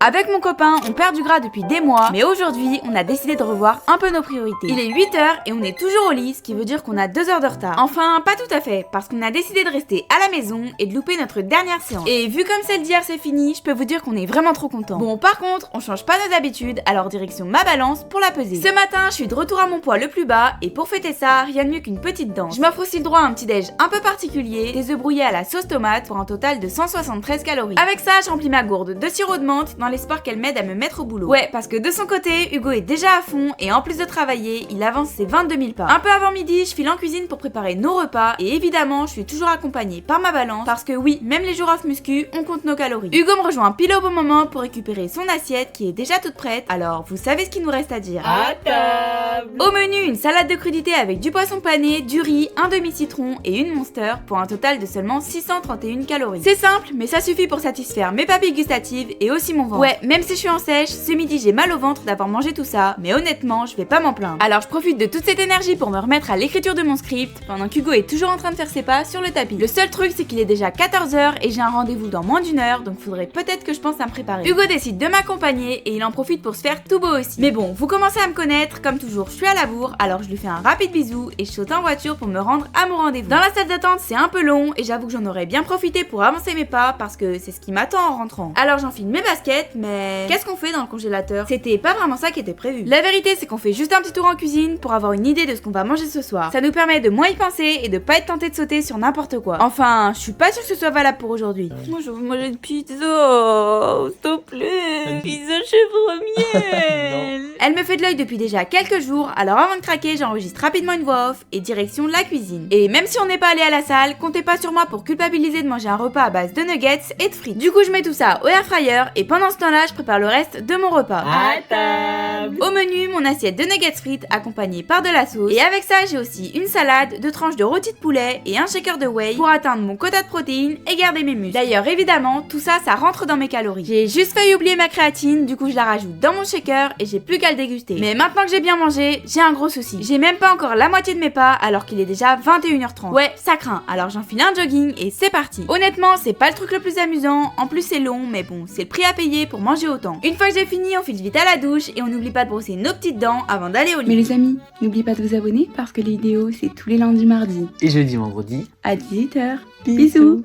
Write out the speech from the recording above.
Avec mon copain, on perd du gras depuis des mois, mais aujourd'hui, on a décidé de revoir un peu nos priorités. Il est 8h et on est toujours au lit, ce qui veut dire qu'on a 2 heures de retard. Enfin, pas tout à fait, parce qu'on a décidé de rester à la maison et de louper notre dernière séance. Et vu comme celle d'hier c'est fini, je peux vous dire qu'on est vraiment trop content. Bon, par contre, on change pas nos habitudes, alors direction ma balance pour la peser. Ce matin, je suis de retour à mon poids le plus bas, et pour fêter ça, rien de mieux qu'une petite danse. Je m'offre aussi le droit à un petit déj un peu particulier, des œufs brouillés à la sauce tomate pour un total de 173 calories. Avec ça, je remplis ma gourde de sirop de menthe dans l'espoir qu'elle m'aide à me mettre au boulot. Ouais, parce que de son côté, Hugo est déjà à fond et en plus de travailler, il avance ses 22 000 pas. Un peu avant midi, je file en cuisine pour préparer nos repas et évidemment, je suis toujours accompagnée par ma balance parce que oui, même les jours off muscu, on compte nos calories. Hugo me rejoint pile au bon moment pour récupérer son assiette qui est déjà toute prête. Alors, vous savez ce qu'il nous reste à dire. À table. Au menu, une salade de crudités avec du poisson pané, du riz, un demi-citron et une Monster pour un total de seulement 631 calories. C'est simple, mais ça suffit pour satisfaire mes papilles gustatives et aussi mon ventre. Ouais, même si je suis en sèche, ce midi j'ai mal au ventre d'avoir mangé tout ça, mais honnêtement, je vais pas m'en plaindre. Alors je profite de toute cette énergie pour me remettre à l'écriture de mon script, pendant qu'Hugo est toujours en train de faire ses pas sur le tapis. Le seul truc, c'est qu'il est déjà 14h et j'ai un rendez-vous dans moins d'une heure, donc faudrait peut-être que je pense à me préparer. Hugo décide de m'accompagner et il en profite pour se faire tout beau aussi. Mais bon, vous commencez à me connaître, comme toujours, je suis à la bourre, alors je lui fais un rapide bisou et je saute en voiture pour me rendre à mon rendez-vous. Dans la salle d'attente, c'est un peu long et j'avoue que j'en aurais bien profité pour avancer mes pas parce que c'est ce qui m'attend en rentrant. Alors j'enfile mes baskets, mais qu'est-ce qu'on fait dans le congélateur? C'était pas vraiment ça qui était prévu. La vérité, c'est qu'on fait juste un petit tour en cuisine pour avoir une idée de ce qu'on va manger ce soir. Ça nous permet de moins y penser et de pas être tenté de sauter sur n'importe quoi. Enfin, je suis pas sûre que ce soit valable pour aujourd'hui. Moi, je veux manger une pizza, s'il te plaît. Pizza chèvre miel. Elle me fait de l'œil depuis déjà quelques jours, alors avant de craquer, j'enregistre rapidement une voix off et direction la cuisine. Et même si on n'est pas allé à la salle, comptez pas sur moi pour culpabiliser de manger un repas à base de nuggets et de frites. Du coup, je mets tout ça au air fryer et pendant ce temps-là, je prépare le reste de mon repas. À table. Au menu, mon assiette de nuggets frites accompagnée par de la sauce. Et avec ça, j'ai aussi une salade, 2 tranches de rôti de poulet et un shaker de whey pour atteindre mon quota de protéines et garder mes muscles. D'ailleurs, évidemment, tout ça, ça rentre dans mes calories. J'ai juste failli oublier ma créatine, du coup, je la rajoute dans mon shaker et j'ai plus qu'à le déguster. Mais maintenant que j'ai bien mangé, j'ai un gros souci. J'ai même pas encore la moitié de mes pas alors qu'il est déjà 21h30. Ouais, ça craint. Alors j'enfile un jogging et c'est parti. Honnêtement, c'est pas le truc le plus amusant. En plus, c'est long, mais bon, c'est le prix à payer pour manger autant. Une fois que j'ai fini, on file vite à la douche et on n'oublie pas de brosser nos petites dents avant d'aller au lit. Mais les amis, n'oubliez pas de vous abonner parce que les vidéos, c'est tous les lundis, mardis Et jeudi, vendredi. à 18h. Bisous.